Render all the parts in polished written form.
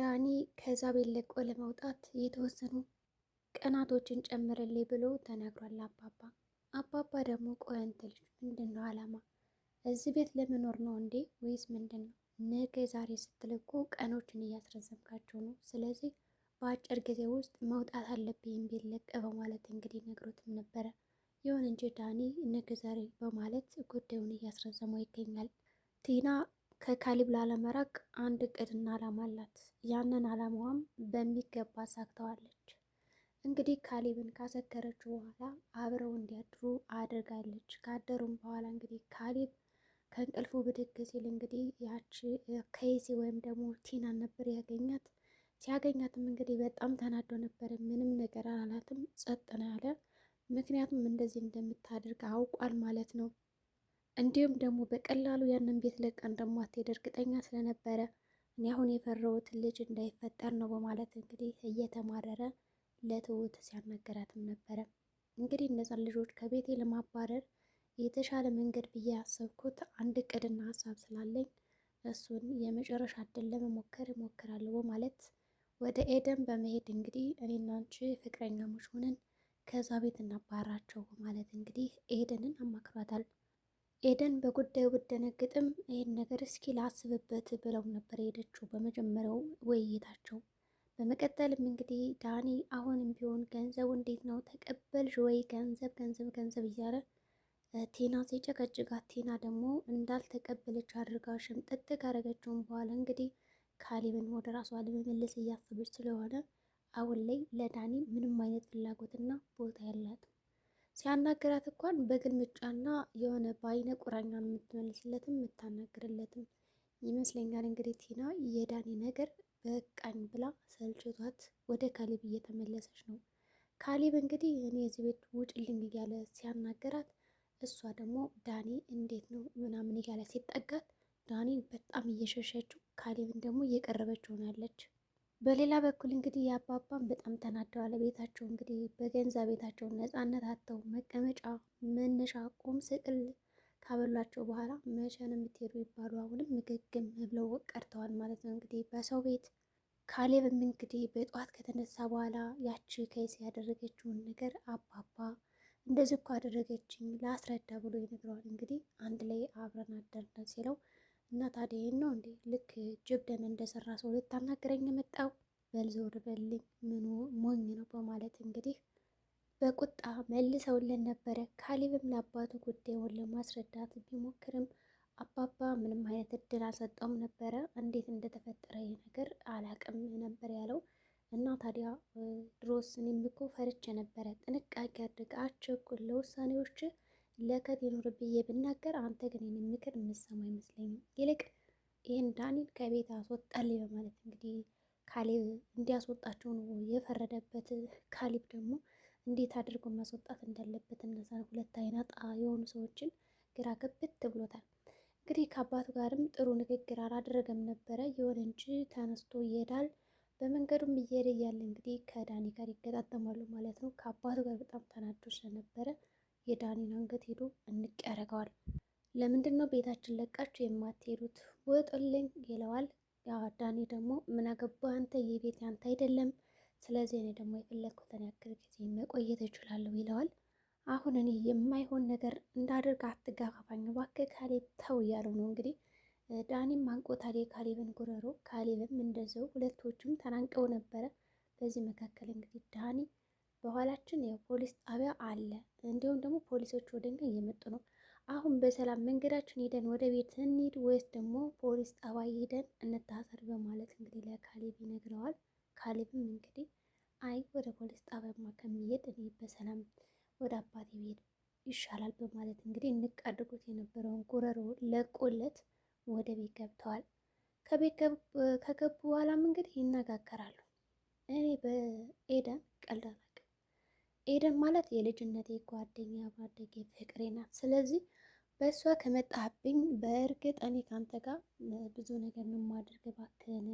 ዳኒ ከዛ ቤት ለቆ ለመውጣት የተወሰኑ ቀናቶችን ጨምርልኝ ብሎ ተናግሯል አባባ። አባባ ደግሞ ቆይ አንተ ልጅ ምንድን ነው አላማ? እዚህ ቤት ለመኖር ነው እንዴ ወይስ ምንድን ነው? ነገ ዛሬ ስትል እኮ ቀኖችን እያስረዘምካቸው ነው። ስለዚህ በአጭር ጊዜ ውስጥ መውጣት አለብኝ ቤት ለቀ በማለት እንግዲህ ነግሮትም ነበረ። ይሁን እንጂ ዳኒ ነገ ዛሬ በማለት ጉዳዩን እያስረዘመው ይገኛል። ቲና ከካሊብ ላለመራቅ አንድ እቅድና አላማ አላት። ያንን አላማዋም በሚገባ አሳክተዋለች። እንግዲህ ካሊብን ካሰከረችው በኋላ አብረው እንዲያድሩ አድርጋለች። ካደሩም በኋላ እንግዲህ ካሊብ ከእንቅልፉ ብድግ ሲል እንግዲህ ያቺ ከይሲ ወይም ደግሞ ቲናን ነበር ያገኛት። ሲያገኛትም እንግዲህ በጣም ተናዶ ነበር። ምንም ነገር አላላትም፣ ጸጥ ነው ያለ። ምክንያቱም እንደዚህ እንደምታደርግ አውቋል ማለት ነው። እንዲሁም ደግሞ በቀላሉ ያንን ቤት ለቃ እንደማትሄድ እርግጠኛ ስለነበረ እኔ አሁን የፈራሁትን ልጅ እንዳይፈጠር ነው በማለት እንግዲህ እየተማረረ ለትሁት ሲያናገራትም ነበረ። እንግዲህ እነዛን ልጆች ከቤቴ ለማባረር የተሻለ መንገድ ብዬ ያሰብኩት አንድ እቅድና ሀሳብ ስላለኝ እሱን የመጨረሻ እድል ለመሞከር እሞክራለሁ በማለት ወደ ኤደን በመሄድ እንግዲህ እኔና አንቺ ፍቅረኛሞች ሆነን ከዛ ቤት እናባራቸው በማለት እንግዲህ ኤደንን አማክሯታል። ኤደን በጉዳዩ ብትደነግጥም ይህን ነገር እስኪ ላስብበት ብለው ነበር የሄደችው በመጀመሪያው ውይይታቸው። በመቀጠልም እንግዲህ ዳኒ አሁንም ቢሆን ገንዘቡ እንዴት ነው ተቀበልሽ ወይ ገንዘብ ገንዘብ ገንዘብ እያለ ቴና ሲጨቀጭቃት፣ ቴና ደግሞ እንዳልተቀበለች አድርጋ ሽምጥጥ ካረገችውን በኋላ እንግዲህ ካሊብን ወደ ራሷ ለመመለስ እያሰበች ስለሆነ አሁን ላይ ለዳኒ ምንም አይነት ፍላጎትና ቦታ ያላት ሲያናግራት እንኳን በግልምጫና የሆነ በአይነ ቁራኛ የምትመልስለትም የምታናግርለትም ይመስለኛል። እንግዲህ ቲና የዳኒ ነገር በቃኝ ብላ ሰልችቷት ወደ ካሊብ እየተመለሰች ነው። ካሊብ እንግዲህ እኔ የዚህ ቤት ውጭልኝ እያለ ሲያናገራት፣ እሷ ደግሞ ዳኒ እንዴት ነው ምናምን እያለ ሲጠጋት ዳኒ በጣም እየሸሸችው፣ ካሊብን ደግሞ እየቀረበችው ነው ያለች። በሌላ በኩል እንግዲህ የአባባን በጣም ተናደዋል። ቤታቸው እንግዲህ በገንዛ ቤታቸውን ነፃነት አጥተው መቀመጫ መነሻ ቁም ስቅል ካበሏቸው በኋላ መቼ ነው የምትሄዱ ይባሉ አሁንም ምግግም ብለው ቀርተዋል ማለት ነው። እንግዲህ በሰው ቤት ካሌብም እንግዲህ በጠዋት ከተነሳ በኋላ ያቺ ከይስ ያደረገችውን ነገር አባባ እንደዚህ እኮ አደረገችኝ ላስረዳ ብሎ ይነግረዋል። እንግዲህ አንድ ላይ አብረን አደርን ሲለው እና ታዲያ ይሄን ነው እንዴ ልክ ጅብ ደም እንደሰራ ሰው ልታናገረኝ የመጣው? በልዘውር በልኝ ምኑ ሞኝ ነው በማለት እንግዲህ በቁጣ መልሰውልን ነበረ። ካሊብም ለአባቱ ጉዳዩን ለማስረዳት ቢሞክርም አባባ ምንም አይነት እድል አልሰጠውም ነበረ። እንዴት እንደተፈጠረ ይህ ነገር አላቅም ነበር ያለው። እና ታዲያ ድሮስ እኔም እኮ ፈርቼ ነበረ፣ ጥንቃቄ አድርግ፣ አትቸኩል፣ ለውሳኔዎች ለከት ይኑር ብዬ ብናገር አንተ ግን ይህን ምክር የምሰማ አይመስለኝም። ይልቅ ይህን ዳኒን ከቤት አስወጣልኝ በማለት እንግዲህ ካሊብ እንዲያስወጣቸው ነው የፈረደበት። ካሊብ ደግሞ እንዴት አድርጎ ማስወጣት እንዳለበት እነዛ ሁለት አይነት የሆኑ ሰዎችን ግራ ገብት ብሎታል። እንግዲህ ከአባቱ ጋርም ጥሩ ንግግር አላደረገም ነበረ። ይሁን እንጂ ተነስቶ ይሄዳል። በመንገዱም እየሄደ እያለ እንግዲህ ከዳኒ ጋር ይገጣጠማሉ ማለት ነው። ከአባቱ ጋር በጣም ተናዶ ስለነበረ የዳኒን አንገት ሄዶ እንቅ ያደርገዋል። ለምንድን ነው ቤታችን ለቃችሁ የማትሄዱት? ውጡልኝ ይለዋል። ያ ዳኒ ደግሞ ምን አገባህ አንተ፣ የቤት ያንተ አይደለም፣ ስለዚህ እኔ ደግሞ የፈለግኩትን ያክል ጊዜ መቆየት እችላለሁ ይለዋል። አሁን እኔ የማይሆን ነገር እንዳደርግ አትጋፋፋኝ እባክህ ካሌብ ተው እያለው ነው እንግዲህ ዳኒም አንቆታል የካሌብን ጉረሮ። ካሌብም እንደዚው ሁለቶቹም ተናንቀው ነበረ። በዚህ መካከል እንግዲህ ዳኒ በኋላችን የፖሊስ ጣቢያ አለ፣ እንዲሁም ደግሞ ፖሊሶች ወደኛ እየመጡ ነው። አሁን በሰላም መንገዳችን ሄደን ወደ ቤት እንሂድ ወይስ ደግሞ ፖሊስ ጣቢያ ሄደን እንታሰር በማለት እንግዲህ ለካሌብ ይነግረዋል። ካሌብም እንግዲህ አይ ወደ ፖሊስ ጣቢያማ ከሚሄድ እኔ በሰላም ወደ አባቴ ቤት ይሻላል በማለት እንግዲህ እንቅ አድርጎት የነበረውን ጉረሮ ለቆለት ወደ ቤት ገብተዋል። ከቤት ከገቡ በኋላም እንግዲህ ይነጋገራሉ። እኔ በኤደን ቀልድ አላውቅም። ኤደን ማለት የልጅነቴ ጓደኛ ባደጌ ፍቅሬ ናት። ስለዚህ በእሷ ከመጣብኝ በእርግጥ እኔ ከአንተ ጋር ብዙ ነገር ነው የማደርግ እባክህን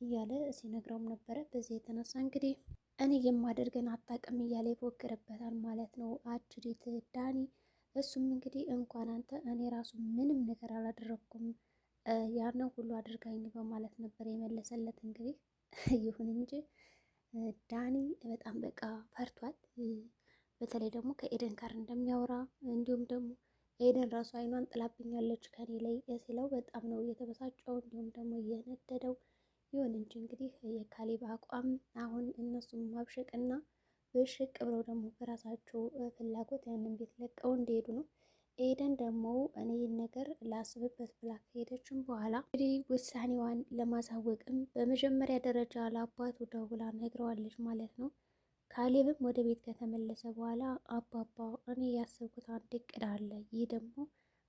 እያለ ሲነግረውም ነበረ። በዚህ የተነሳ እንግዲህ እኔ የማደርገን አታውቅም እያለ ይፎክርበታል ማለት ነው አጅሪት ዳኒ። እሱም እንግዲህ እንኳን አንተ እኔ ራሱ ምንም ነገር አላደረኩም ያንን ሁሉ አድርጋኝ በማለት ነበር የመለሰለት። እንግዲህ ይሁን እንጂ ዳኒ በጣም በቃ ፈርቷል። በተለይ ደግሞ ከኤደን ጋር እንደሚያወራ እንዲሁም ደግሞ ኤደን ራሱ አይኗን ጥላብኛለች ከኔ ላይ ሲለው በጣም ነው እየተበሳጨው እንዲሁም ደግሞ እየነደደው። ይሁን እንጂ እንግዲህ የካሌብ አቋም አሁን እነሱም ማብሸቅና ብሽቅ ብለው ደግሞ በራሳቸው ፍላጎት ያንን ቤት ለቀው እንዲሄዱ ነው። ኤደን ደግሞ እኔ ነገር ላስብበት ብላ ከሄደችም በኋላ እንግዲህ ውሳኔዋን ለማሳወቅም በመጀመሪያ ደረጃ ለአባቱ ደውላ ነግረዋለች ማለት ነው። ካሌብም ወደ ቤት ከተመለሰ በኋላ አባባ እኔ ያሰብኩት አንድ እቅድ አለ። ይህ ደግሞ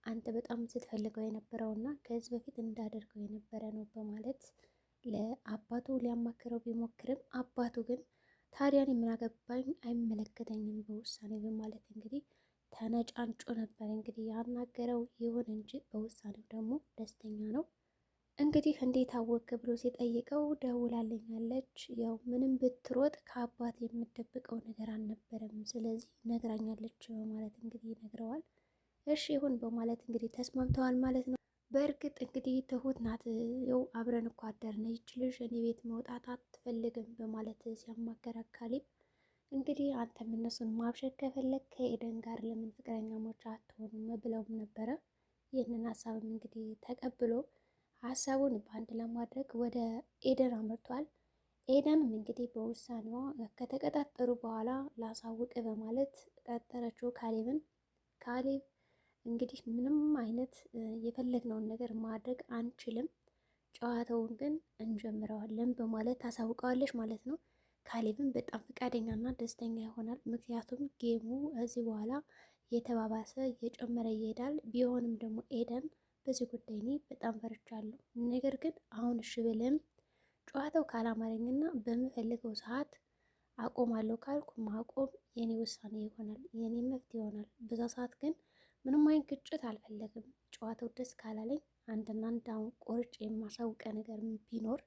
አንተ በጣም ስትፈልገው የነበረውና ከዚህ በፊት እንዳደርገው የነበረ ነው በማለት ለአባቱ ሊያማክረው ቢሞክርም አባቱ ግን ታዲያን የምናገባኝ አይመለከተኝም በውሳኔ በማለት እንግዲህ ተነጫንጮ ነበር እንግዲህ ያናገረው። ይሁን እንጂ በውሳኔው ደግሞ ደስተኛ ነው። እንግዲህ እንዴት አወክ ብሎ ሲጠይቀው ደውላልኛለች፣ ያው ምንም ብትሮጥ ከአባት የምደብቀው ነገር አልነበረም፣ ስለዚህ ነግራኛለች በማለት እንግዲህ ይነግረዋል። እሺ ይሁን በማለት እንግዲህ ተስማምተዋል ማለት ነው። በእርግጥ እንግዲህ ትሁት ናት ያው አብረን እኮ አደርን ይች ልጅ እኔ ቤት መውጣት አትፈልግም በማለት ሲያማከር ካሌብ እንግዲህ አንተም እነሱን ማብሸት ከፈለግ ከኤደን ጋር ለምን ፍቅረኛሞች አትሆኑም ብለውም ነበረ። ይህንን ሀሳብም እንግዲህ ተቀብሎ ሀሳቡን በአንድ ለማድረግ ወደ ኤደን አመርቷል። ኤደንም እንግዲህ በውሳኔዋ ከተቀጣጠሩ በኋላ ላሳውቅ በማለት ቀጠረችው ካሌብን። ካሌብ እንግዲህ ምንም አይነት የፈለግነውን ነገር ማድረግ አንችልም፣ ጨዋታውን ግን እንጀምረዋለን በማለት ታሳውቀዋለች ማለት ነው። ካሌብን በጣም ፈቃደኛና ደስተኛ ይሆናል። ምክንያቱም ጌሙ እዚህ በኋላ የተባባሰ እየጨመረ ይሄዳል። ቢሆንም ደግሞ ኤደን በዚህ ጉዳይ እኔ በጣም ፈርቻለሁ። ነገር ግን አሁን እሺ ብልም ጨዋታው ካላማረኝና በምፈልገው ሰዓት አቆማለሁ ካልኩ ማቆም የኔ ውሳኔ ይሆናል፣ የኔ መብት ይሆናል። በዛ ሰዓት ግን ምንም አይነት ግጭት አልፈለግም። ጨዋታው ደስ ካላለኝ አንድና አንድ አሁን ቆርጬ የማሳውቀ ነገር ቢኖር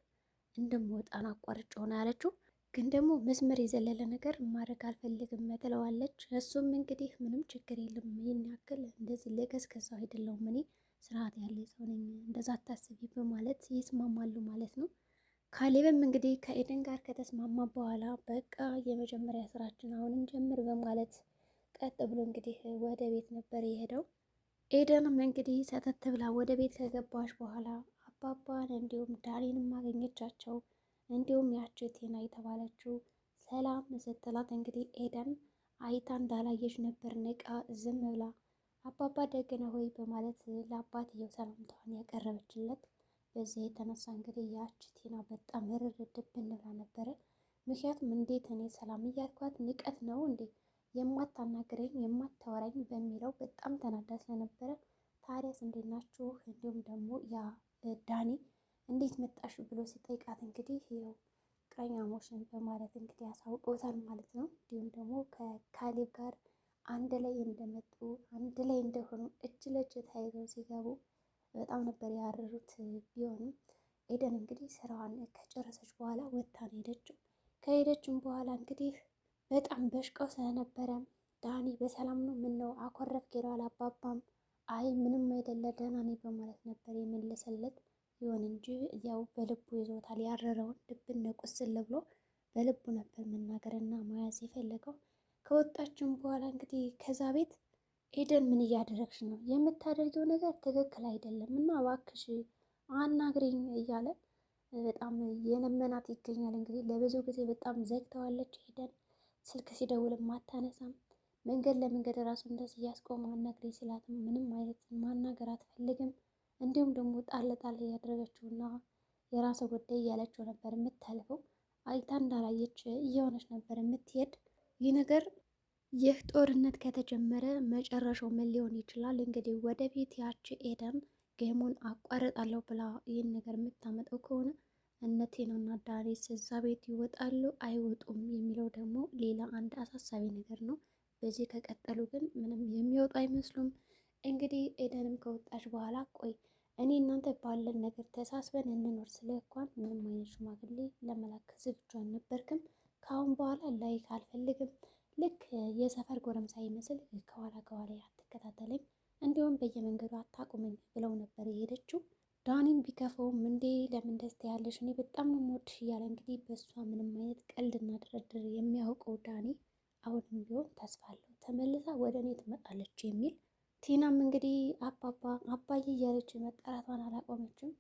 እንደምወጣን አቋርጬ ሆነ ያለችው። ግን ደግሞ መስመር የዘለለ ነገር ማድረግ አልፈልግም ትለዋለች። እሱም እንግዲህ ምንም ችግር የለም፣ ይህን ያክል እንደዚህ ልከስከሰው አይደለሁም፣ እኔ ስርዓት ያለ ሰው ነኝ፣ እንደዛ አታስቢ በማለት ይስማማሉ ማለት ነው። ካሌብም እንግዲህ ከኤደን ጋር ከተስማማ በኋላ በቃ የመጀመሪያ ስራችን አሁን እንጀምር በማለት ቀጥ ብሎ እንግዲህ ወደ ቤት ነበር የሄደው። ኤደንም እንግዲህ ሰተት ብላ ወደ ቤት ከገባች በኋላ አባባን እንዲሁም ዳኒንም ማገኘቻቸው። እንዲሁም ያች ቴና የተባለችው ሰላም ስትላት እንግዲህ ኤደን አይታ እንዳላየች ነበር ንቃ ዝም ብላ አባባ ደግነ ሆይ በማለት ለአባትየው ሰላምታዋን ያቀረበችለት። በዚህ የተነሳ እንግዲህ ያች ቴና በጣም ርርድብን ብላ ነበረ። ምክንያቱም እንዴት እኔ ሰላም እያልኳት ንቀት ነው እንዴ የማታናግረኝ የማታወራኝ በሚለው በጣም ተናዳ ስለነበረ ታዲያስ እንዴት ናችሁ እንዲሁም ደግሞ ያ ዳኒ እንዴት መጣሽ ብሎ ሲጠይቃት እንግዲህ ያው ፍቅረኛሞችን በማለት እንግዲህ ያሳውቀውታል ማለት ነው። እንዲሁም ደግሞ ከካሌብ ጋር አንድ ላይ እንደመጡ አንድ ላይ እንደሆኑ እጅ ለእጅ ተያይዘው ሲገቡ በጣም ነበር ያረሩት። ቢሆንም ኤደን እንግዲህ ስራዋን ከጨረሰች በኋላ ወጥታ ነው ሄደችው። ከሄደችም በኋላ እንግዲህ በጣም በሽቀው ስለነበረ ዳኒ በሰላም ነው ምን ነው አኮረፍክ ይለዋል። አባባም አይ ምንም አይደለ ደህና ነኝ በማለት ነበር የመለሰለት። ይሁን እንጂ ያው በልቡ ይዞታል ያረረውን ልብን ቁስል ብሎ በልቡ ነበር መናገርና መያዝ የፈለገው። ከወጣችም በኋላ እንግዲህ ከዛ ቤት ኤደን ምን እያደረግሽ ነው? የምታደርጊው ነገር ትክክል አይደለም እና እባክሽ አናግሪኝ እያለ በጣም የለመናት ይገኛል። እንግዲህ ለብዙ ጊዜ በጣም ዘግተዋለች ኤደን። ስልክ ሲደውልም አታነሳም። መንገድ ለመንገድ ራሱ እንደዚህ እያስቆመ አናግሪኝ ሲላትም ምንም አይነት ማናገር አትፈልግም። እንዲሁም ደግሞ ጣል ጣል እያደረገችውና የራሰ ጉዳይ እያለችው ነበር የምታልፈው። አይታ እንዳላየች እየሆነች ነበር የምትሄድ። ይህ ነገር ይህ ጦርነት ከተጀመረ መጨረሻው ምን ሊሆን ይችላል? እንግዲህ ወደፊት ያቺ ኤደን ጌሙን አቋርጣለሁ ብላ ይህን ነገር የምታመጣው ከሆነ እነ ቴናና ዳኒስ እዛ ቤት ይወጣሉ አይወጡም የሚለው ደግሞ ሌላ አንድ አሳሳቢ ነገር ነው። በዚህ ከቀጠሉ ግን ምንም የሚወጡ አይመስሉም። እንግዲህ ኤደንም ከወጣች በኋላ ቆይ እኔ እናንተ ባለን ነገር ተሳስበን እንኖር ስለ እንኳን ምንም አይነት ሽማግሌ ለመላክ ዝግጁ አልነበርክም። ከአሁን በኋላ ላይክ አልፈልግም። ልክ የሰፈር ጎረምሳ ይመስል ከኋላ ከኋላ አትከታተለኝ፣ እንዲሁም በየመንገዱ አታቁመኝ ብለው ነበር የሄደችው። ዳኒም ቢከፈውም እንዴ ለምን ደስታ ያለሽ እኔ በጣም ነው የምወድሽ እያለ እንግዲህ በእሷ ምንም አይነት ቀልድና ድርድር የሚያውቀው ዳኒ አሁንም ቢሆን ተስፋ አለው ተመልሳ ወደ እኔ ትመጣለች የሚል። ቲናም እንግዲህ አባባ አባዬ እያለች መጠራቷን አላቆመችም።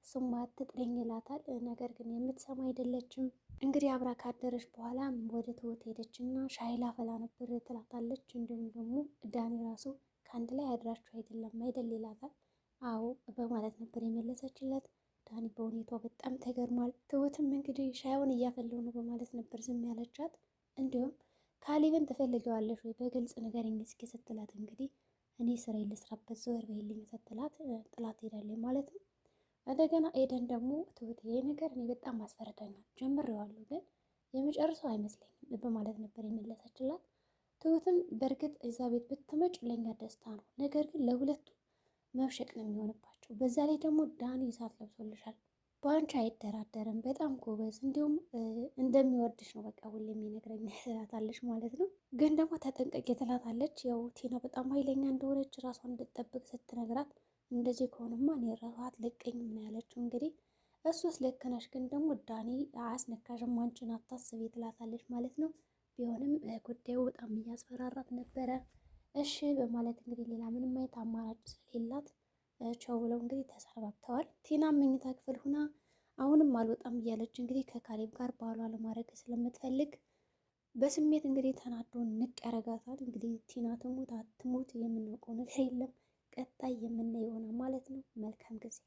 እሱም አትጥሪኝ ይላታል። ነገር ግን የምትሰማ አይደለችም። እንግዲህ አብራ ካደረች በኋላ ወደ ትሁት ሄደችና ሻይ ላፈላ ነበር ትላታለች። እንዲሁም ደግሞ ዳኒ ራሱ ከአንድ ላይ አድራችሁ አይደለም አይደል ይላታል። አዎ በማለት ነበር የመለሰችለት። ዳኒ በሁኔታው በጣም ተገርሟል። ትሁትም እንግዲህ ሻዩን እያፈለው ነው በማለት ነበር ዝም ያለቻት። እንዲሁም ካሌብን ትፈልገዋለሽ ወይ በግልጽ ንገረኝ እስኪ ስትላት እንግዲህ እኔ ስራ ልስራበት ዘወር በይልኝ ስትላት ጥላት ሄዳለች ማለት ነው። እንደገና ኤደን ደግሞ ትሁት ይሄ ነገር እኔ በጣም አስፈርደኛል ጀምሬዋለሁ ግን የመጨረሻው አይመስለኝም በማለት ነበር የመለሰችላት። ትሁትም በእርግጥ እዛ ቤት ብትመጭ ለኛ ደስታ ነው፣ ነገር ግን ለሁለቱ መብሸቅ ነው የሚሆንባቸው። በዛ ላይ ደግሞ ዳኒ እሳት ለብሶልሻል፣ በአንቺ አይደራደርም፣ በጣም ጎበዝ፣ እንዲሁም እንደሚወድሽ ነው በቃ ሁሌ የሚነግረኝ ትላታለች ማለት ነው። ግን ደግሞ ተጠንቀቂ ትላታለች። ያው ቲና በጣም ኃይለኛ እንደሆነች ራሷን እንድትጠብቅ ስትነግራት እንደዚህ ከሆነማ እኔ ራሷ አትለቀኝም ነው ያለችው። እንግዲህ እሱስ ልክ ነሽ፣ ግን ደግሞ ዳኒ አያስነካሽም፣ አንቺን አታስቢ ትላታለች ማለት ነው። ቢሆንም ጉዳዩ በጣም እያስፈራራት ነበረ። እሺ በማለት እንግዲህ ሌላ ምንም አይነት አማራጭ ስለሌላት ቸው ብለው እንግዲህ ተሰናብተዋል። ቲናም መኝታ ክፍል ሁና አሁንም አልወጣም እያለች እንግዲህ ከካሌብ ጋር ባሏ ለማድረግ ስለምትፈልግ በስሜት እንግዲህ ተናዶ ንቅ ያረጋታል። እንግዲህ ቲና ትሙት አትሙት የምናውቀው ነገር የለም። ቀጣይ የምናየው ይሆናል ማለት ነው። መልካም ጊዜ